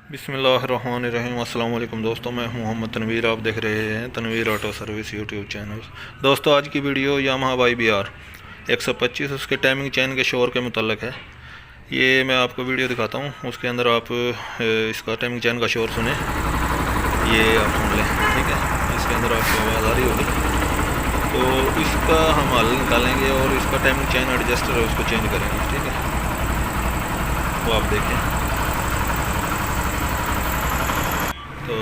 बिस्मिल्लाहिर्रहमानिर्रहीम। अस्सलाम वालेकुम दोस्तों, मैं हूं मोहम्मद तनवीर। आप देख रहे हैं Tanveer auto service YouTube channel. दोस्तों, आज की वीडियो यामाहा YBR 125 उसके टाइमिंग चैन के शोर के मुतल्लिक है। ये मैं आपको वीडियो दिखाता हूं, उसके अंदर आप इसका टाइमिंग चैन का शोर सुने। ये आप सुन लें, ठीक है। इसके अंदर आपको आवाज़ आ रही होगी, तो इसका हम हल निकालेंगे और इसका टाइमिंग चैन एडजस्टर है उसको चेंज करेंगे, ठीक है। वो आप देखें। तो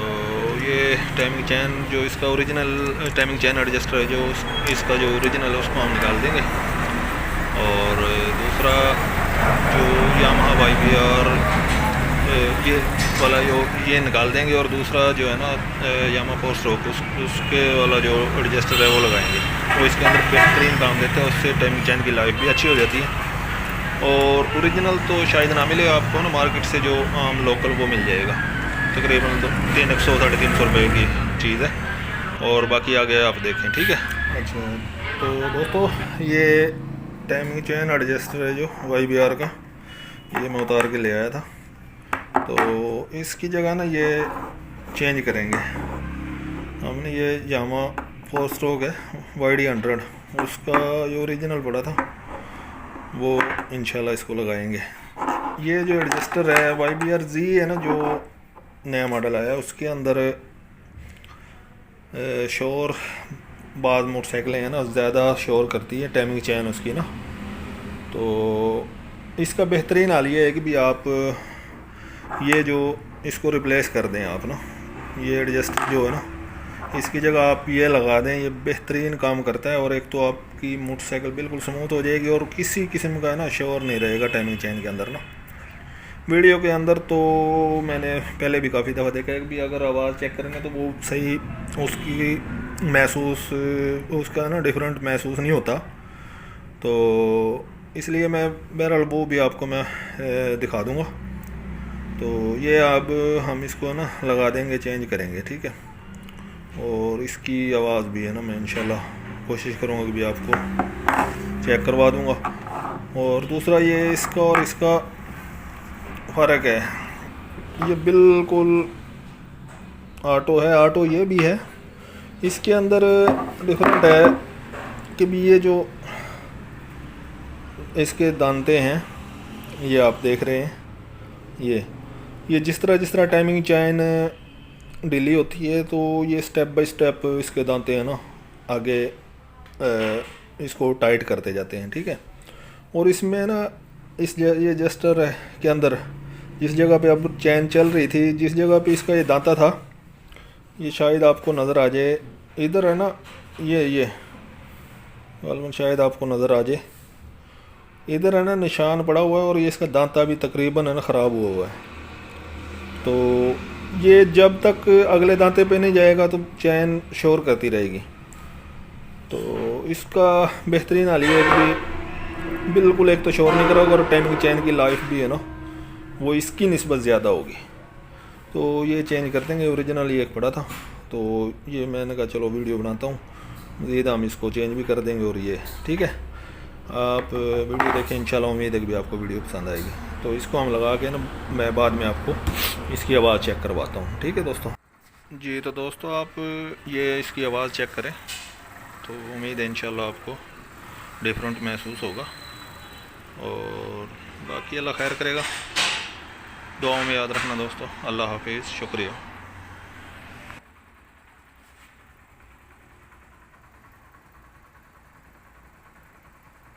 ये टाइमिंग चैन जो इसका ओरिजिनल टाइमिंग चैन एडजस्टर है, जो इसका जो ओरिजिनल है उसको हम निकाल देंगे। और दूसरा जो यामाहा YBR ये वाला जो ये निकाल देंगे, और दूसरा जो है ना यामाहा 4 स्ट्रोक उसके वाला जो एडजस्टर है वो लगाएंगे। वो इसके अंदर बेहतरीन काम देता है, उससे टाइमिंग चैन की लाइफ भी अच्छी हो जाती है। और ओरिजिनल तो शायद ना मिले आपको ना, मार्केट से जो आम लोकल वो मिल जाएगा। तकरीबन 300 साढ़े 300 रुपये की चीज़ है। और बाकी आगे आप देखें, ठीक है। अच्छा, तो दोस्तों ये टाइमिंग चैन एडजस्टर है जो YBR का, ये मैं उतार के ले आया था। तो इसकी जगह ना ये चेंज करेंगे हमने। ये यामाहा 4 स्ट्रोक है YD100, उसका जो ओरिजिनल पड़ा था वो इंशाल्लाह इसको लगाएंगे। ये जो एडजस्टर है YBR Z है ना, जो नया मॉडल आया, उसके अंदर शोर बाद मोटरसाइकिलें हैं ना ज़्यादा शोर करती है टाइमिंग चैन उसकी ना। तो इसका बेहतरीन हाल ये है कि भी आप ये जो इसको रिप्लेस कर दें आप ना, ये एडजस्टर जो है ना, इसकी जगह आप ये लगा दें। ये बेहतरीन काम करता है, और एक तो आपकी मोटरसाइकिल बिल्कुल स्मूथ हो जाएगी और किसी किस्म का ना शोर नहीं रहेगा टाइमिंग चैन के अंदर ना। वीडियो के अंदर तो मैंने पहले भी काफ़ी दफ़ा देखा है कि भी अगर आवाज़ चेक करेंगे तो वो सही उसकी महसूस उसका ना डिफरेंट महसूस नहीं होता। तो इसलिए मैं बहरहाल वो भी आपको मैं दिखा दूँगा। तो ये अब हम इसको ना लगा देंगे, चेंज करेंगे, ठीक है। और इसकी आवाज़ भी है ना, मैं इंशाल्लाह कोशिश करूँगा कि भी आपको चेक करवा दूँगा। और दूसरा ये इसका और इसका फ़र्क है, ये बिल्कुल ऑटो है, ऑटो ये भी है। इसके अंदर डिफरेंट है कि भी ये जो इसके दांते हैं ये आप देख रहे हैं, ये जिस तरह टाइमिंग चैन ढीली होती है तो ये स्टेप बाय स्टेप इसके दांते हैं ना आगे इसको टाइट करते जाते हैं, ठीक है। और इसमें ना ये एडजस्टर के अंदर जिस जगह पे अब चैन चल रही थी, जिस जगह पे इसका ये दांता था, ये शायद आपको नज़र आ जाए, इधर है ना, ये गालमन शायद आपको नज़र आ जाए, इधर है ना निशान पड़ा हुआ है, और ये इसका दांता भी तकरीबन है ना ख़राब हुआ है। तो ये जब तक अगले दांते पे नहीं जाएगा तो चैन शोर करती रहेगी। तो इसका बेहतरीन हाल ये है कि बिल्कुल एक तो शोर नहीं करेगा, और टाइमिंग चैन की लाइफ भी है ना वो इसकी निस्बत ज़्यादा होगी। तो ये चेंज कर देंगे। ओरिजिनल ये एक पड़ा था, तो ये मैंने कहा चलो वीडियो बनाता हूँ, मज़ीद हम इसको चेंज भी कर देंगे। और ये ठीक है, आप वीडियो देखें, इंशाल्लाह उम्मीद है कि भी आपको वीडियो पसंद आएगी। तो इसको हम लगा के ना मैं बाद में आपको इसकी आवाज़ चेक करवाता हूँ, ठीक है दोस्तों जी। तो दोस्तों आप ये इसकी आवाज़ चेक करें, तो उम्मीद है इंशाल्लाह आपको डिफरेंट महसूस होगा। और बाकी अल्लाह खैर करेगा, दुआओं में याद रखना दोस्तों। अल्लाह हाफिज़, शुक्रिया।